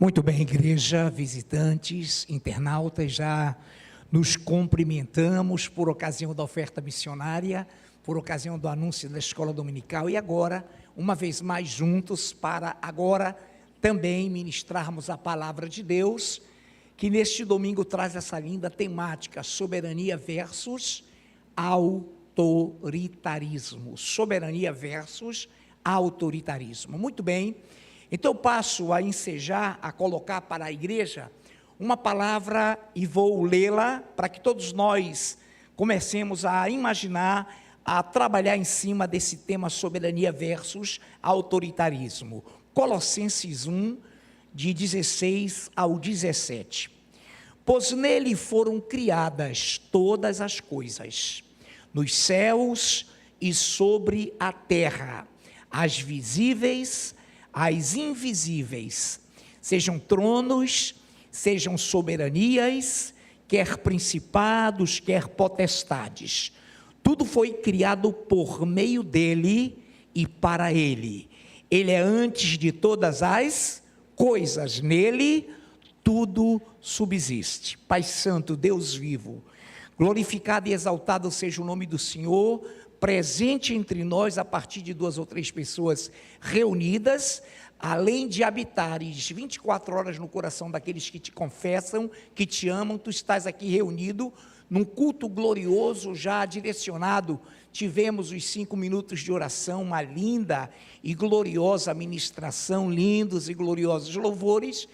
Muito bem, igreja, visitantes, internautas, já nos cumprimentamos por ocasião da oferta missionária, por ocasião do anúncio da escola dominical e agora, uma vez mais juntos, para agora também ministrarmos a palavra de Deus, que neste domingo traz essa linda temática, soberania versus autoritarismo. Soberania versus autoritarismo. Muito bem. Então eu passo a ensejar, a colocar para a igreja uma palavra e vou lê-la para que todos nós comecemos a imaginar, a trabalhar em cima desse tema soberania versus autoritarismo. Colossenses 1, de 16 ao 17. Pois nele foram criadas todas as coisas, nos céus e sobre a terra, as visíveis, as invisíveis, sejam tronos, sejam soberanias, quer principados, quer potestades. Tudo foi criado por meio dele e para ele. Ele é antes de todas as coisas, nele tudo subsiste. Pai Santo, Deus vivo, glorificado e exaltado seja o nome do Senhor, presente entre nós a partir de 2 ou 3 pessoas reunidas, além de habitares 24 horas no coração daqueles que te confessam, que te amam. Tu estás aqui reunido num culto glorioso já direcionado. Tivemos os 5 minutos de oração, uma linda e gloriosa ministração, lindos e gloriosos louvores,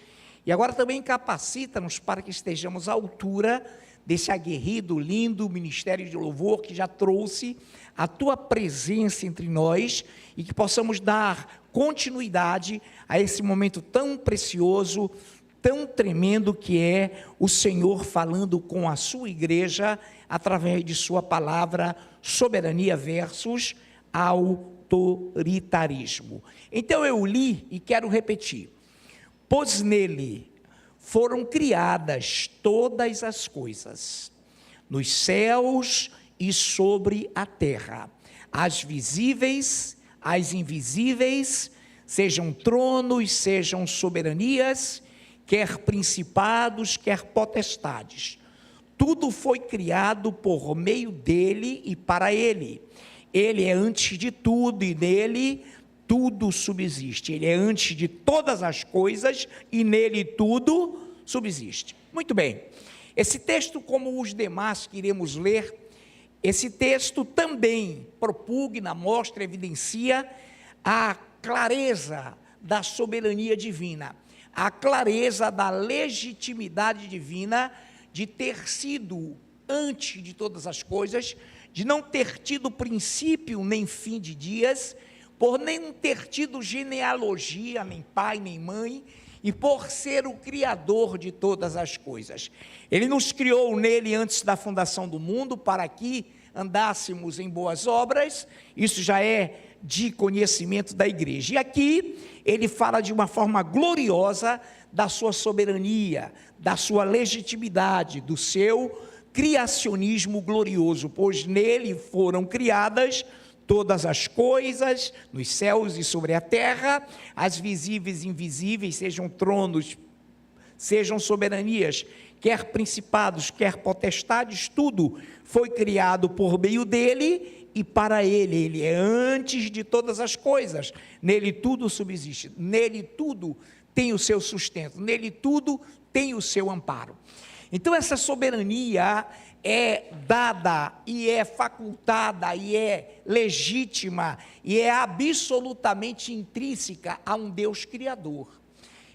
e agora também capacita-nos para que estejamos à altura desse aguerrido, lindo ministério de louvor que já trouxe a tua presença entre nós e que possamos dar continuidade a esse momento tão precioso, tão tremendo que é o Senhor falando com a sua igreja através de sua palavra, soberania versus autoritarismo. Então eu li e quero repetir. Pois nele foram criadas todas as coisas, nos céus e sobre a terra, as visíveis, as invisíveis, sejam tronos, sejam soberanias, quer principados, quer potestades. Tudo foi criado por meio dele e para ele. Ele é antes de tudo e nele tudo subsiste. Ele é antes de todas as coisas e nele tudo subsiste. Muito bem. Esse texto, como os demais que iremos ler, esse texto também propugna, mostra, evidencia a clareza da soberania divina, a clareza da legitimidade divina de ter sido antes de todas as coisas, de não ter tido princípio nem fim de dias, por nem ter tido genealogia, nem pai, nem mãe, e por ser o Criador de todas as coisas. Ele nos criou nele antes da fundação do mundo, para que andássemos em boas obras. Isso já é de conhecimento da igreja. E aqui ele fala de uma forma gloriosa da sua soberania, da sua legitimidade, do seu criacionismo glorioso, pois nele foram criadas todas as coisas, nos céus e sobre a terra, as visíveis e invisíveis, sejam tronos, sejam soberanias, quer principados, quer potestades, tudo foi criado por meio dele e para ele. Ele é antes de todas as coisas, nele tudo subsiste, nele tudo tem o seu sustento, nele tudo tem o seu amparo. Então essa soberania é dada e é facultada e é legítima e é absolutamente intrínseca a um Deus Criador.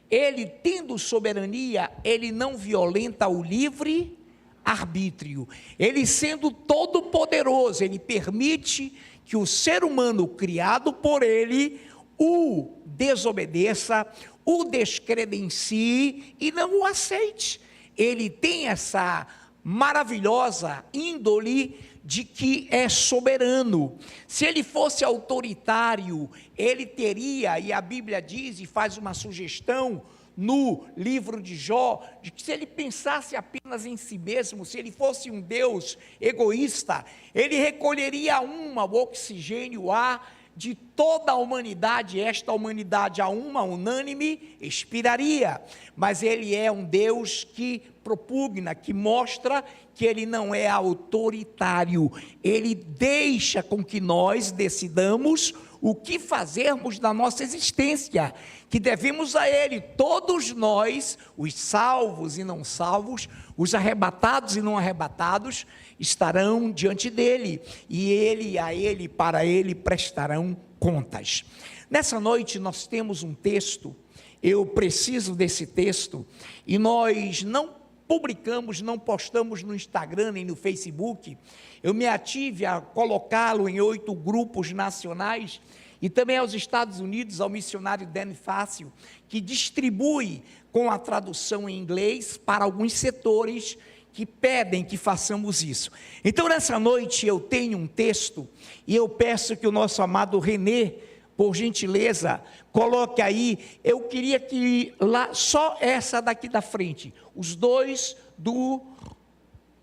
Ele, tendo soberania, ele não violenta o livre arbítrio. Ele, sendo todo poderoso, ele permite que o ser humano criado por ele o desobedeça, o descredencie e não o aceite. Ele tem essa maravilhosa índole de que é soberano. Se ele fosse autoritário, ele teria, e a Bíblia diz e faz uma sugestão no livro de Jó, de que se ele pensasse apenas em si mesmo, se ele fosse um Deus egoísta, ele recolheria o oxigênio, o ar de toda a humanidade, esta humanidade a uma, unânime, expiraria. Mas Ele é um Deus que propugna, que mostra que Ele não é autoritário. Ele deixa com que nós decidamos o que fazermos da nossa existência, que devemos a Ele. Todos nós, os salvos e não salvos, os arrebatados e não arrebatados, estarão diante dEle, e Ele, a Ele, para Ele prestarão contas. Nessa noite nós temos um texto, eu preciso desse texto, e nós não publicamos, não postamos no Instagram nem no Facebook. Eu me ative a colocá-lo em 8 grupos nacionais, e também aos Estados Unidos, ao missionário Dan Fácil, que distribui com a tradução em inglês para alguns setores que pedem que façamos isso. Então nessa noite eu tenho um texto, e eu peço que o nosso amado Renê, por gentileza, coloque aí. Eu queria que lá, só essa daqui da frente, os 2 do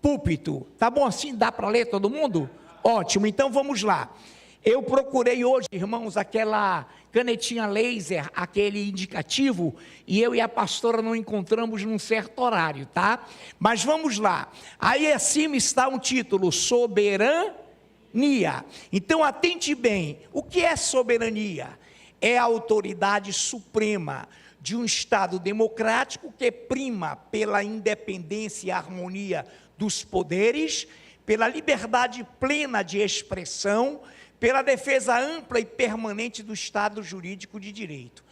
púlpito, tá bom assim? Dá para ler todo mundo? Ótimo, então vamos lá. Eu procurei hoje, irmãos, aquela canetinha laser, aquele indicativo, e eu e a pastora não encontramos num certo horário, tá? Mas vamos lá. Aí acima está um título: soberania. Então atente bem, o que é soberania? É a autoridade suprema de um Estado democrático que prima pela independência e harmonia dos poderes, pela liberdade plena de expressão, pela defesa ampla e permanente do Estado jurídico de direito.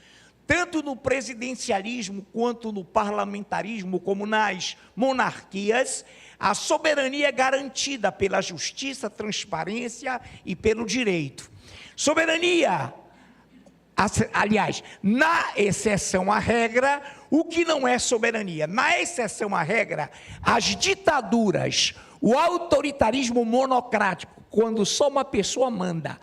Tanto no presidencialismo quanto no parlamentarismo, como nas monarquias, a soberania é garantida pela justiça, transparência e pelo direito. Soberania, aliás, na exceção à regra, o que não é soberania? Na exceção à regra, as ditaduras, o autoritarismo monocrático, quando só uma pessoa manda.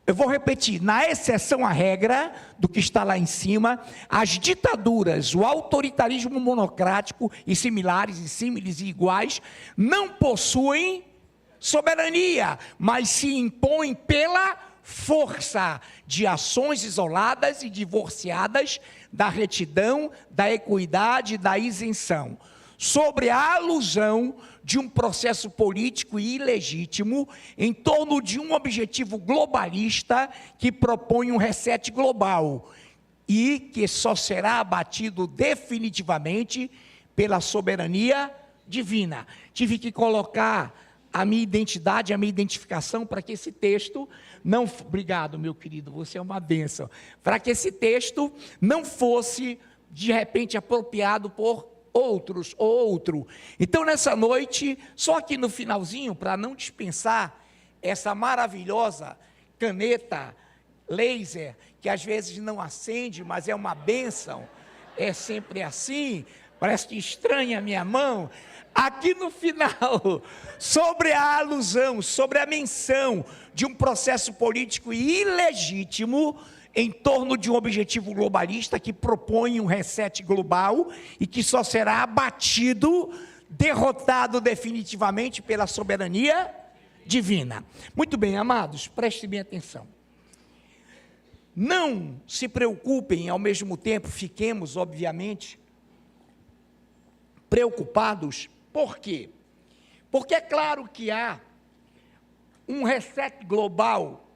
Eu vou repetir, na exceção à regra do que está lá em cima, as ditaduras, o autoritarismo monocrático e similares e símiles e iguais, não possuem soberania, mas se impõem pela força de ações isoladas e divorciadas da retidão, da equidade e da isenção, sobre a alusão de um processo político ilegítimo em torno de um objetivo globalista que propõe um reset global e que só será abatido definitivamente pela soberania divina. Tive que colocar a minha identidade, a minha identificação para que esse texto não... Obrigado, meu querido, você é uma bênção. Para que esse texto não fosse, de repente, apropriado por outros ou outro. Então nessa noite, só aqui no finalzinho, para não dispensar essa maravilhosa caneta laser, que às vezes não acende, mas é uma bênção, é sempre assim, parece que estranha a minha mão. Aqui no final, sobre a alusão, sobre a menção de um processo político ilegítimo em torno de um objetivo globalista que propõe um reset global e que só será abatido, derrotado definitivamente pela soberania divina. Muito bem, amados, prestem bem atenção. Não se preocupem, ao mesmo tempo, fiquemos, obviamente, preocupados. Por quê? Porque é claro que há um reset global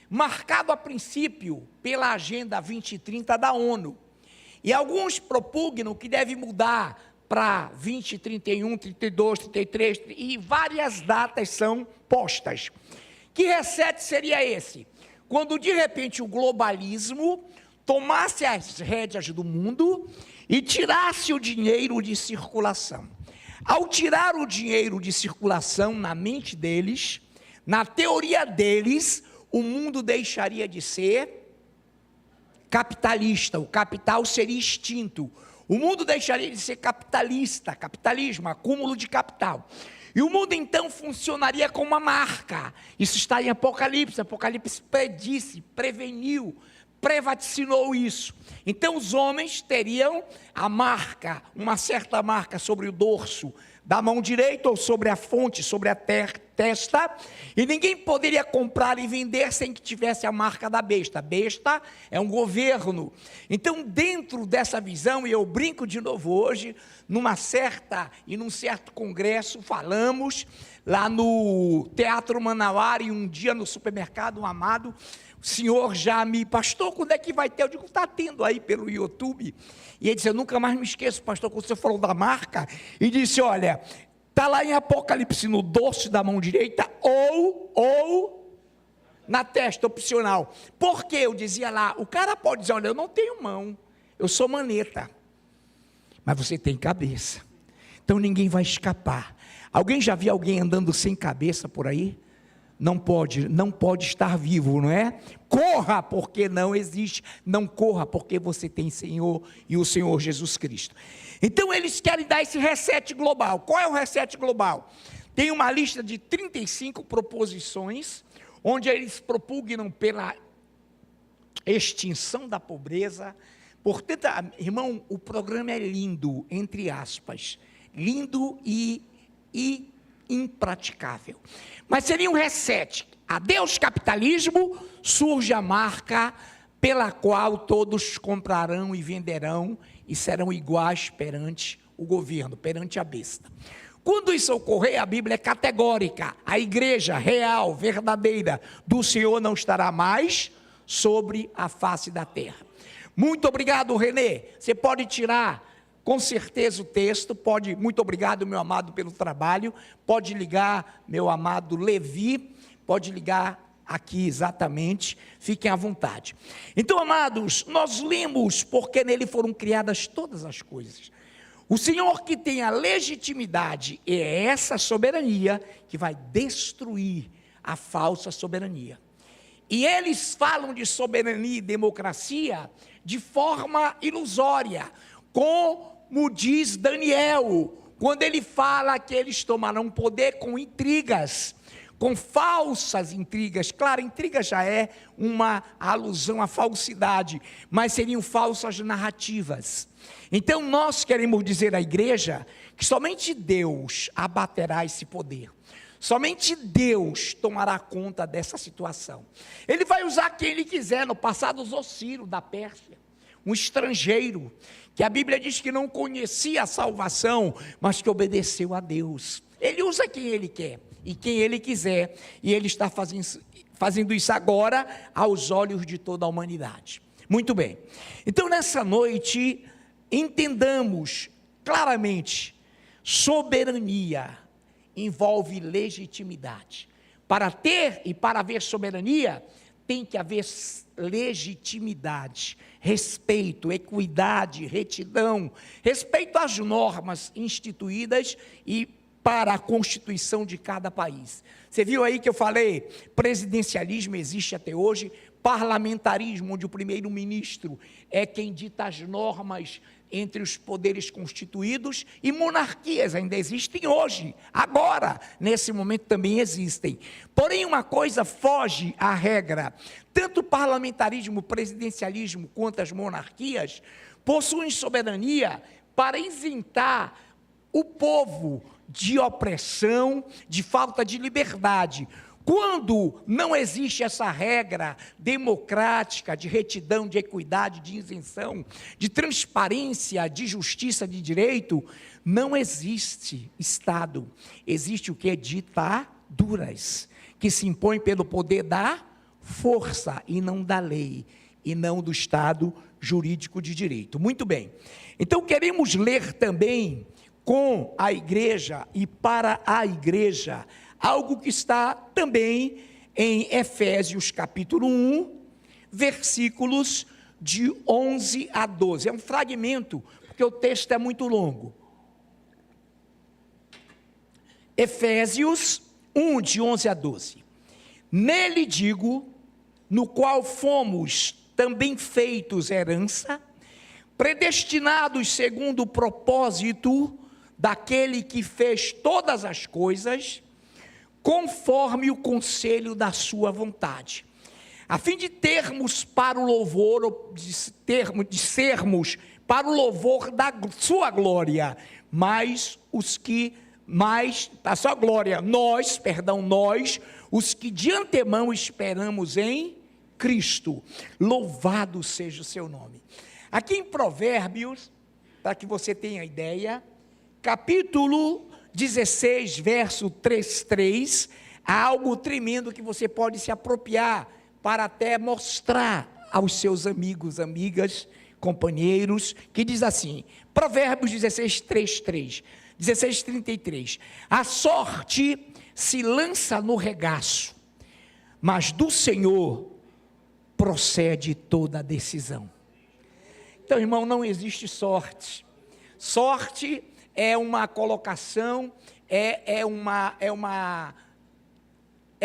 marcado a princípio pela Agenda 2030 da ONU. E alguns propugnam que deve mudar para 2031, 32, 33, e várias datas são postas. Que reset seria esse? Quando de repente o globalismo tomasse as rédeas do mundo e tirasse o dinheiro de circulação. Ao tirar o dinheiro de circulação na mente deles, na teoria deles, o mundo deixaria de ser capitalista, o capital seria extinto. O mundo deixaria de ser capitalista, capitalismo, acúmulo de capital. E o mundo então funcionaria como uma marca. Isso está em Apocalipse. Apocalipse predisse, preveniu, pré-vaticinou isso. Então os homens teriam a marca, uma certa marca sobre o dorso da mão direita, ou sobre a fonte, sobre a testa, e ninguém poderia comprar e vender sem que tivesse a marca da besta. A besta é um governo. Então, dentro dessa visão, e eu brinco de novo hoje, num certo congresso, falamos lá no Teatro Manauara, e um dia no supermercado, um amado, o senhor já me, pastor, quando é que vai ter? Eu digo, está tendo aí pelo YouTube. E ele disse, eu nunca mais me esqueço, pastor, quando você falou da marca, e disse, olha, está lá em Apocalipse, no dorso da mão direita, ou na testa, opcional. Porque eu dizia lá, o cara pode dizer, olha, eu não tenho mão, eu sou maneta, mas você tem cabeça, então ninguém vai escapar. Alguém já viu alguém andando sem cabeça por aí? Não pode estar vivo, não é? Corra, porque não existe. Não corra, porque você tem Senhor e o Senhor Jesus Cristo. Então eles querem dar esse reset global. Qual é o reset global? Tem uma lista de 35 proposições, onde eles propugnam pela extinção da pobreza. Portanto, irmão, o programa é lindo, entre aspas. Lindo e impraticável, mas seria um reset. Adeus capitalismo, surge a marca pela qual todos comprarão e venderão e serão iguais perante o governo, perante a besta. Quando isso ocorrer, a Bíblia é categórica, a igreja real, verdadeira do Senhor não estará mais sobre a face da terra. Muito obrigado, Renê, você pode tirar com certeza o texto, pode, muito obrigado meu amado pelo trabalho, pode ligar meu amado Levi, pode ligar aqui exatamente, fiquem à vontade. Então amados, nós lemos porque nele foram criadas todas as coisas. O Senhor que tem a legitimidade, é essa soberania que vai destruir a falsa soberania. E eles falam de soberania e democracia de forma ilusória, como diz Daniel, quando ele fala que eles tomarão poder com intrigas, com falsas intrigas. Claro, intriga já é uma alusão à falsidade, mas seriam falsas narrativas. Então nós queremos dizer à igreja que somente Deus abaterá esse poder. Somente Deus tomará conta dessa situação. Ele vai usar quem Ele quiser. No passado usou Ciro da Pérsia, um estrangeiro, que a Bíblia diz que não conhecia a salvação, mas que obedeceu a Deus. Ele usa quem Ele quer, e quem Ele quiser, e Ele está fazendo isso agora, aos olhos de toda a humanidade. Muito bem, então nessa noite, entendamos claramente, soberania envolve legitimidade. Para ter e para haver soberania, tem que haver legitimidade, respeito, equidade, retidão, respeito às normas instituídas e para a constituição de cada país. Você viu aí que eu falei, presidencialismo existe até hoje, parlamentarismo, onde o primeiro-ministro é quem dita as normas entre os poderes constituídos, e monarquias ainda existem hoje, agora, nesse momento também existem. Porém, uma coisa foge à regra, tanto o parlamentarismo, o presidencialismo, quanto as monarquias, possuem soberania para isentar o povo de opressão, de falta de liberdade. Quando não existe essa regra democrática, de retidão, de equidade, de isenção, de transparência, de justiça, de direito, não existe Estado. Existe o que? Ditaduras, que se impõem pelo poder da força e não da lei, e não do Estado jurídico de direito. Muito bem. Então queremos ler também com a igreja e para a igreja, algo que está também em Efésios capítulo 1, versículos de 11 a 12. É um fragmento, porque o texto é muito longo. Efésios 1, de 11 a 12. Nele digo, no qual fomos também feitos herança, predestinados segundo o propósito daquele que fez todas as coisas, conforme o conselho da sua vontade, a fim de termos para o louvor, de sermos para o louvor da sua glória, a sua glória, nós, os que de antemão esperamos em Cristo, louvado seja o seu nome. Aqui em Provérbios, para que você tenha ideia, capítulo 16, verso 3, há algo tremendo que você pode se apropriar, para até mostrar aos seus amigos, amigas, companheiros, que diz assim, Provérbios 16, 33, a sorte se lança no regaço, mas do Senhor procede toda a decisão. Então, irmão, não existe sorte. Sorte é uma colocação, é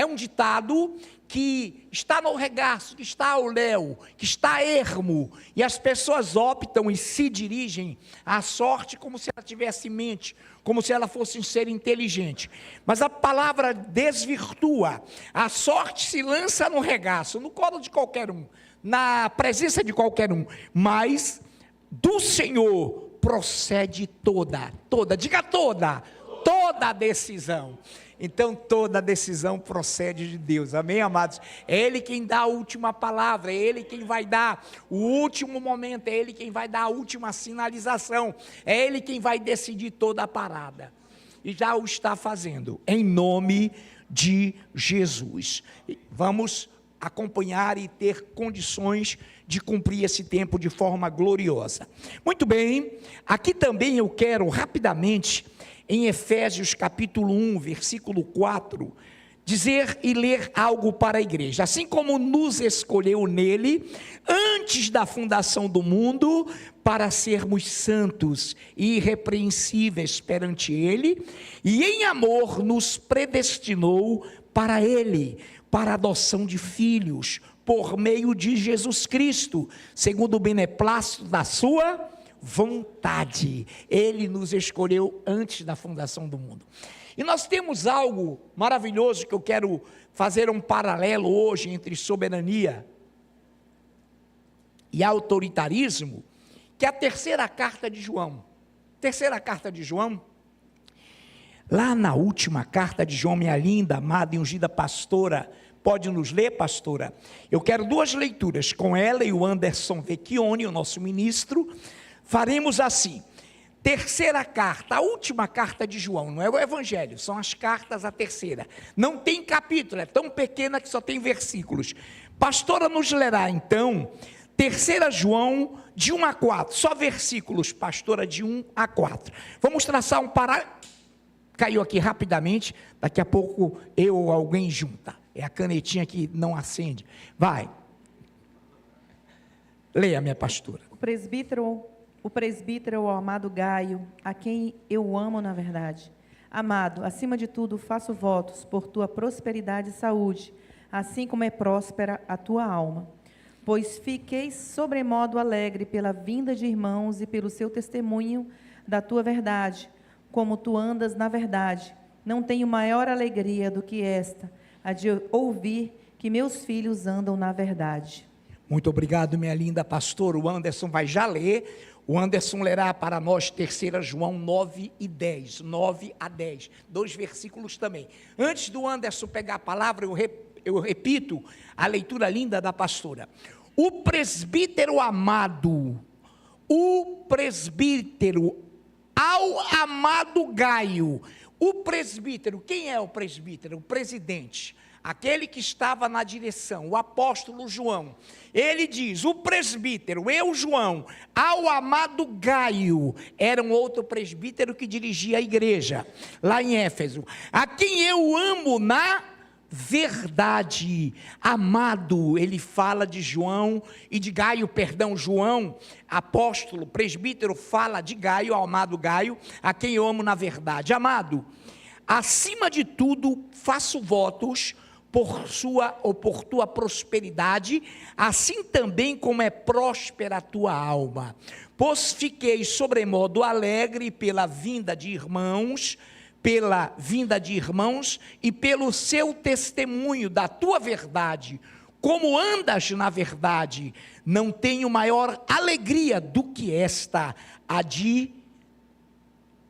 um ditado que está no regaço, que está ao léu, que está ermo, e as pessoas optam e se dirigem à sorte como se ela tivesse mente, como se ela fosse um ser inteligente. Mas a palavra desvirtua. A sorte se lança no regaço, no colo de qualquer um, na presença de qualquer um, mas do Senhor procede toda a decisão. Então toda a decisão procede de Deus, amém, amados? É Ele quem dá a última palavra, é Ele quem vai dar o último momento, é Ele quem vai dar a última sinalização, é Ele quem vai decidir toda a parada, e já o está fazendo, em nome de Jesus. Vamos acompanhar e ter condições de cumprir esse tempo de forma gloriosa. Muito bem, aqui também eu quero rapidamente, em Efésios capítulo 1, versículo 4, dizer e ler algo para a igreja. Assim como nos escolheu nele, antes da fundação do mundo, para sermos santos e irrepreensíveis perante ele, e em amor nos predestinou para ele, para a adoção de filhos, por meio de Jesus Cristo, segundo o beneplácito da sua vontade. Ele nos escolheu antes da fundação do mundo. E nós temos algo maravilhoso que eu quero fazer um paralelo hoje entre soberania e autoritarismo, que é a terceira carta de João. Terceira carta de João, lá na última carta de João, minha linda, amada e ungida pastora, pode nos ler, pastora? Eu quero duas leituras, com ela e o Anderson Vecchione, o nosso ministro. Faremos assim, terceira carta, a última carta de João, não é o evangelho, são as cartas, a terceira, não tem capítulo, é tão pequena que só tem versículos. Pastora nos lerá então, terceira João, de 1 a 4, só versículos, pastora, de 1 a 4, vamos traçar um caiu aqui rapidamente, daqui a pouco eu ou alguém junta, é a canetinha que não acende, vai, leia, minha pastora. O presbítero, o amado Gaio, a quem eu amo na verdade. Amado, acima de tudo, faço votos por tua prosperidade e saúde, assim como é próspera a tua alma. Pois fiquei sobremodo alegre pela vinda de irmãos e pelo seu testemunho da tua verdade, como tu andas na verdade. Não tenho maior alegria do que esta, a de ouvir que meus filhos andam na verdade. Muito obrigado, minha linda pastora. O Anderson vai já ler. O Anderson lerá para nós 3 João 9 e 10, 9 a 10, 2 versículos também. Antes do Anderson pegar a palavra, eu repito a leitura linda da pastora. O presbítero amado, o presbítero ao amado Gaio, o presbítero, quem é o presbítero? O presidente, aquele que estava na direção, o apóstolo João. Ele diz, o presbítero, eu João, ao amado Gaio, era um outro presbítero que dirigia a igreja, lá em Éfeso, a quem eu amo na verdade. Amado, ele fala de João e de Gaio, perdão, João, apóstolo, presbítero, fala de Gaio, ao amado Gaio, a quem eu amo na verdade. Amado, acima de tudo, faço votos por sua ou por tua prosperidade, assim também como é próspera a tua alma. Pois fiquei sobremodo alegre pela vinda de irmãos e pelo seu testemunho da tua verdade, Como andas na verdade, não tenho maior alegria do que esta, a de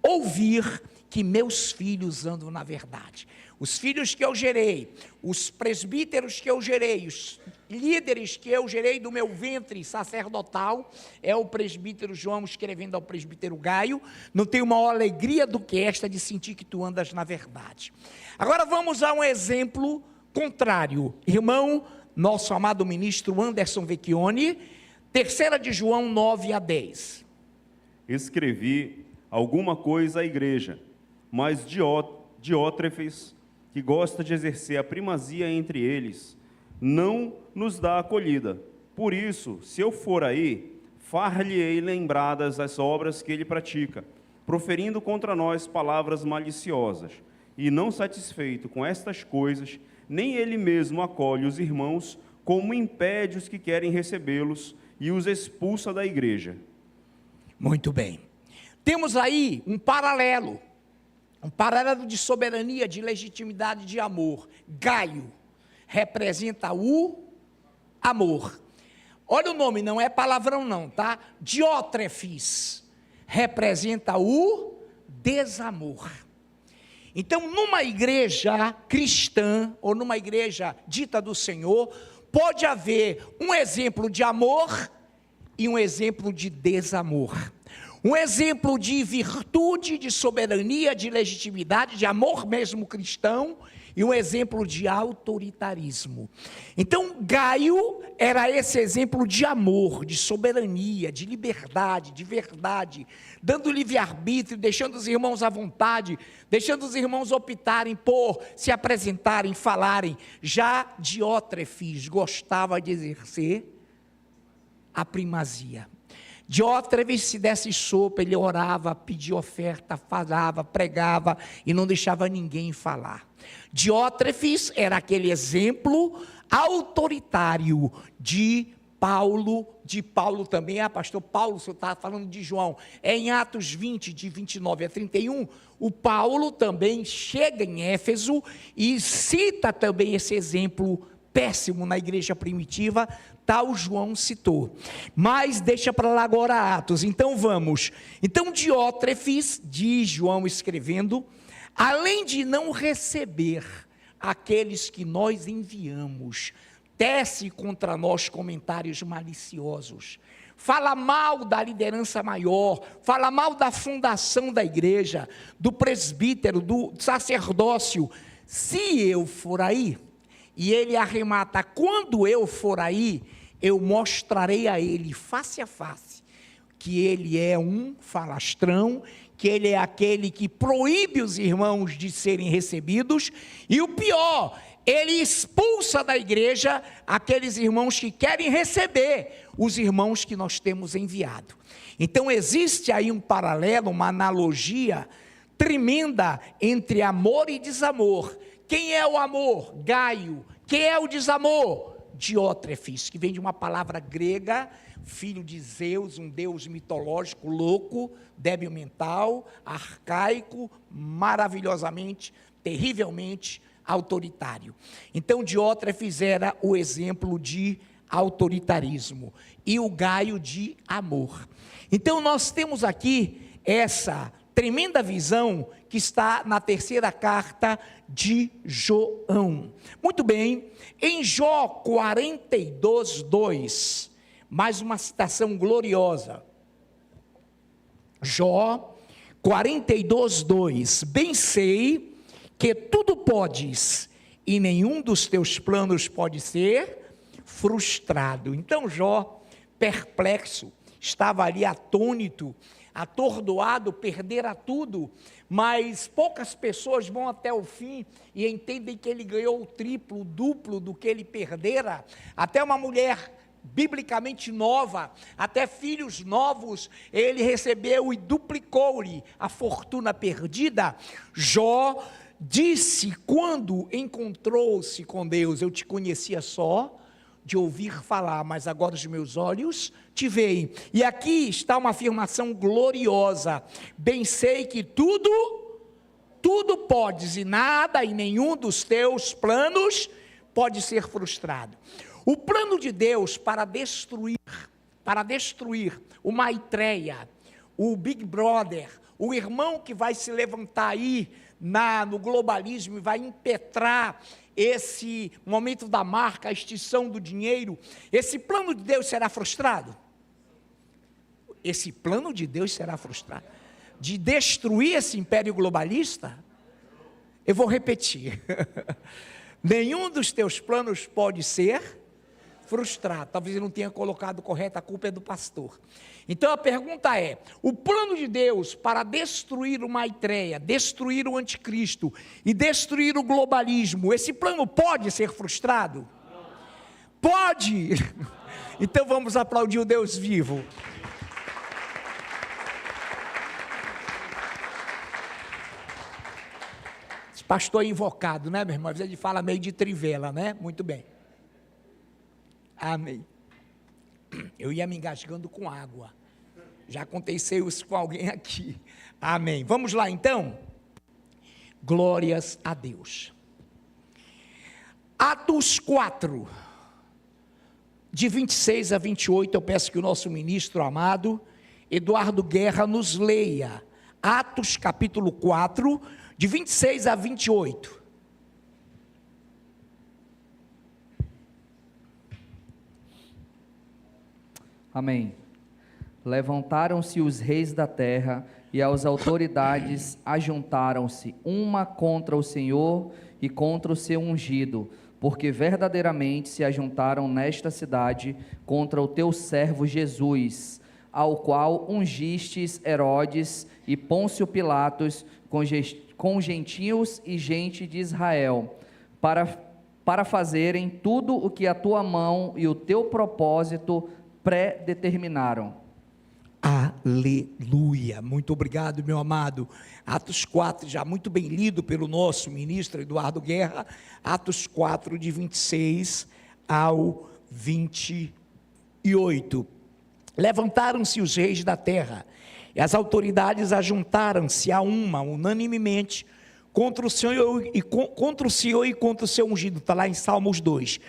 ouvir que meus filhos andam na verdade. Os filhos que eu gerei, os presbíteros que eu gerei, os líderes que eu gerei do meu ventre sacerdotal, é o presbítero João escrevendo ao presbítero Gaio, não tenho maior alegria do que esta de sentir que tu andas na verdade. Agora vamos a um exemplo contrário. Irmão, nosso amado ministro Anderson Vecchione, 3 de João 9-10. Escrevi alguma coisa à igreja, mas Diótrefes, que gosta de exercer a primazia entre eles, não nos dá acolhida. Por isso, se eu for aí, far-lhe-ei lembradas as obras que ele pratica, proferindo contra nós palavras maliciosas. E não satisfeito com estas coisas, nem ele mesmo acolhe os irmãos, como impede os que querem recebê-los e os expulsa da igreja. Muito bem. Temos aí um paralelo de soberania, de legitimidade, de amor. Gaio representa o amor. Olha o nome, não é palavrão não, tá? Diótrefes representa o desamor. Então, numa igreja cristã, ou numa igreja dita do Senhor, pode haver um exemplo de amor e um exemplo de desamor. Um exemplo de virtude, de soberania, de legitimidade, de amor mesmo cristão, e um exemplo de autoritarismo. Então, Gaio era esse exemplo de amor, de soberania, de liberdade, de verdade, dando livre-arbítrio, deixando os irmãos à vontade, deixando os irmãos optarem por se apresentarem, falarem. Já Diótrefes gostava de exercer a primazia. Diótrefes, se desse sopa, ele orava, pedia oferta, falava, pregava e não deixava ninguém falar. Diótrefes era aquele exemplo autoritário de Paulo também, pastor Paulo, o senhor está falando de João, em Atos 20, de 29-31, o Paulo também chega em Éfeso e cita também esse exemplo péssimo na igreja primitiva, tal João citou. Mas deixa para lá agora Atos, então vamos. Então Diótrefes, diz João escrevendo, além de não receber aqueles que nós enviamos, tece contra nós comentários maliciosos, fala mal da liderança maior, fala mal da fundação da igreja, do presbítero, do sacerdócio. Se eu for aí, e ele arremata, quando eu for aí, eu mostrarei a ele face a face, que ele é um falastrão, que ele é aquele que proíbe os irmãos de serem recebidos, e o pior, ele expulsa da igreja aqueles irmãos que querem receber os irmãos que nós temos enviado. Então existe aí um paralelo, uma analogia tremenda entre amor e desamor. Quem é o amor? Gaio. Quem é o desamor? Diótrefes, que vem de uma palavra grega, filho de Zeus, um deus mitológico, louco, débil mental, arcaico, maravilhosamente, terrivelmente autoritário. Então Diótrefes era o exemplo de autoritarismo e o Gaio de amor. Então nós temos aqui essa tremenda visão que está na 3ª carta de João. Muito bem, em Jó 42:2, mais uma citação gloriosa. Jó 42:2, bem sei que tudo podes e nenhum dos teus planos pode ser frustrado. Então Jó, perplexo, estava ali atônito, atordoado, perdera tudo, mas poucas pessoas vão até o fim e entendem que ele ganhou o triplo, o duplo do que ele perdera. Até uma mulher biblicamente nova, até filhos novos, ele recebeu e duplicou-lhe a fortuna perdida. Jó disse, quando encontrou-se com Deus, eu te conhecia só de ouvir falar, mas agora os meus olhos te veem. E aqui está uma afirmação gloriosa, bem sei que tudo podes, e nada e nenhum dos teus planos pode ser frustrado. O plano de Deus para destruir o Maitreya, o Big Brother, o irmão que vai se levantar aí no globalismo e vai impetrar esse momento da marca, a extinção do dinheiro, esse plano de Deus será frustrado? Esse plano de Deus será frustrado? De destruir esse império globalista? Eu vou repetir. Nenhum dos teus planos pode ser frustrado. Talvez eu não tenha colocado correto, a culpa é do pastor. Então a pergunta é: o plano de Deus para destruir o Maitreya, destruir o anticristo e destruir o globalismo, esse plano pode ser frustrado? Pode! Então vamos aplaudir o Deus vivo. Esse pastor é invocado, né, meu irmão? Às vezes ele fala meio de trivela, né? Muito bem. Amém. Eu ia me engasgando com água. Já aconteceu isso com alguém aqui. Amém. Vamos lá então? Glórias a Deus. Atos 4, de 26 a 28, eu peço que o nosso ministro amado, Eduardo Guerra, nos leia. Atos capítulo 4, de 26 a 28. Amém. Levantaram-se os reis da terra e as autoridades ajuntaram-se uma contra o Senhor e contra o seu ungido, porque verdadeiramente se ajuntaram nesta cidade contra o teu servo Jesus, ao qual ungistes Herodes e Pôncio Pilatos com gentios e gente de Israel, para fazerem tudo o que a tua mão e o teu propósito pré-determinaram. Aleluia, muito obrigado, meu amado. Atos 4, já muito bem lido pelo nosso ministro Eduardo Guerra. Atos 4, de 26 ao 28. Levantaram-se os reis da terra, e as autoridades ajuntaram-se a unanimemente, contra o Senhor e contra o seu ungido, está lá em Salmos 2.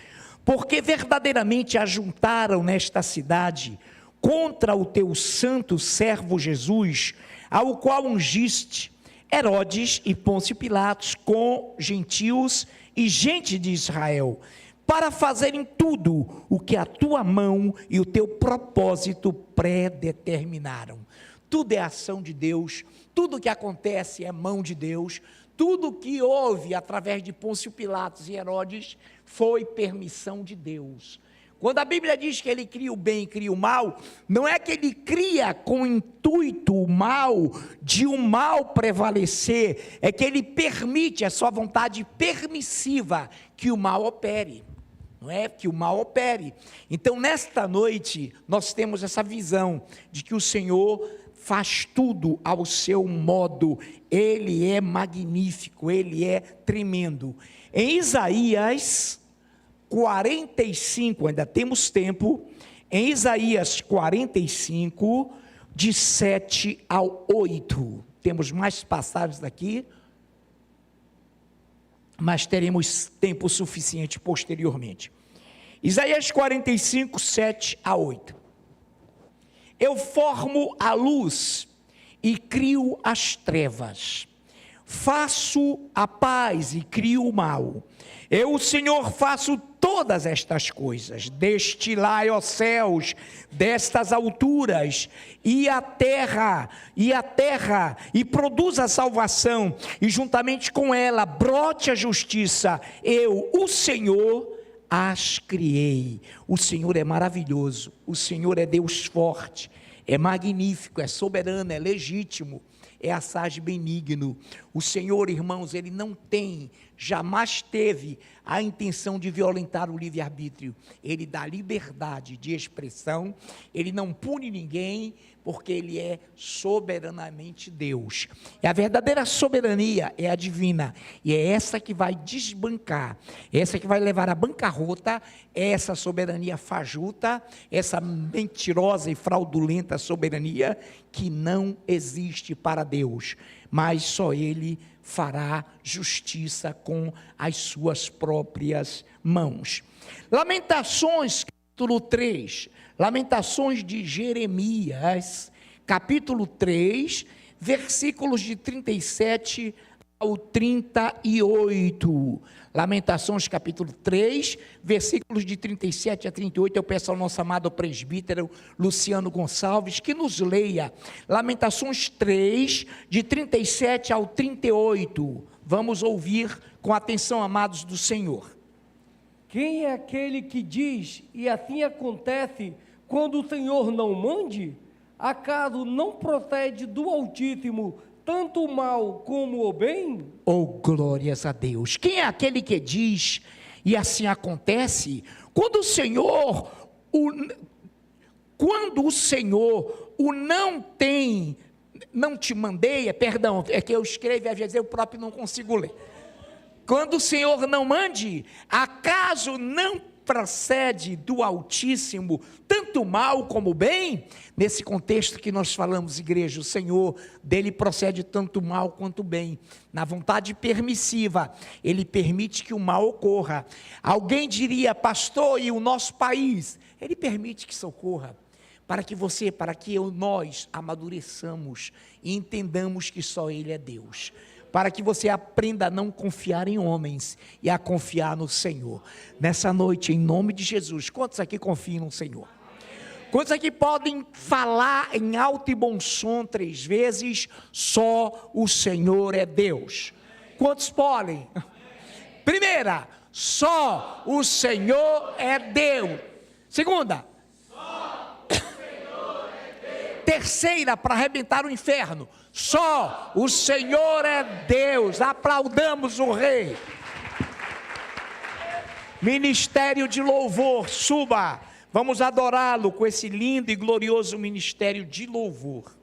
Porque verdadeiramente ajuntaram nesta cidade contra o teu santo servo Jesus, ao qual ungiste Herodes e Pôncio Pilatos com gentios e gente de Israel, para fazerem tudo o que a tua mão e o teu propósito predeterminaram. Tudo é ação de Deus, tudo que acontece é mão de Deus, tudo que houve através de Pôncio Pilatos e Herodes foi permissão de Deus. Quando a Bíblia diz que ele cria o bem e cria o mal, não é que ele cria com o intuito o mal, de o mal prevalecer, é que ele permite, a sua vontade permissiva, que o mal opere. Não é que o mal opere. Então nesta noite nós temos essa visão de que o Senhor faz tudo ao seu modo, ele é magnífico, ele é tremendo. Em Isaías 45, ainda temos tempo, em Isaías 45, de 7 ao 8, temos mais passagens daqui, mas teremos tempo suficiente posteriormente. Isaías 45, 7 a 8. Eu formo a luz e crio as trevas, faço a paz e crio o mal. Eu, o Senhor, faço todas estas coisas. Destilai, ó céus, destas alturas, e a terra, e produza a salvação, e juntamente com ela brote a justiça. Eu, o Senhor, as criei. O Senhor é maravilhoso, o Senhor é Deus forte, é magnífico, é soberano, é legítimo, é assaz benigno. O Senhor, irmãos, ele não tem, jamais teve a intenção de violentar o livre-arbítrio. Ele dá liberdade de expressão, ele não pune ninguém, porque ele é soberanamente Deus. E a verdadeira soberania é a divina, e é essa que vai desbancar, essa que vai levar à bancarrota, essa soberania fajuta, essa mentirosa e fraudulenta soberania que não existe para Deus. mas só Ele fará justiça com as suas próprias mãos. Lamentações, capítulo 3, Lamentações de Jeremias, capítulo 3, versículos de 37 ao 38. Lamentações capítulo 3, versículos de 37 a 38. Eu peço ao nosso amado presbítero Luciano Gonçalves que nos leia Lamentações 3, de 37 ao 38. Vamos ouvir com atenção, amados do Senhor. Quem é aquele que diz, e assim acontece, quando o Senhor não mande? Acaso não procede do Altíssimo tanto o mal como o bem? Oh, glórias a Deus! Quem é aquele que diz, e assim acontece, quando o Senhor o não tem, não te mandei, perdão, é que eu escrevo e às vezes eu próprio não consigo ler. Quando o Senhor não mande, acaso não procede do Altíssimo tanto mal como bem? Nesse contexto que nós falamos, igreja, o Senhor, dele procede tanto mal quanto bem. Na vontade permissiva, ele permite que o mal ocorra. Alguém diria, pastor, e o nosso país? Ele permite que isso ocorra, para que nós amadureçamos e entendamos que só Ele é Deus. Para que você aprenda a não confiar em homens e a confiar no Senhor. Nessa noite, em nome de Jesus, quantos aqui confiam no Senhor? Quantos aqui podem falar em alto e bom som 3 vezes, só o Senhor é Deus? Quantos podem? Primeira, só o Senhor é Deus. Segunda, só o Senhor é Deus. Terceira, para arrebentar o inferno, só o Senhor é Deus. Aplaudamos o Rei. Ministério de louvor, suba. Vamos adorá-lo com esse lindo e glorioso ministério de louvor.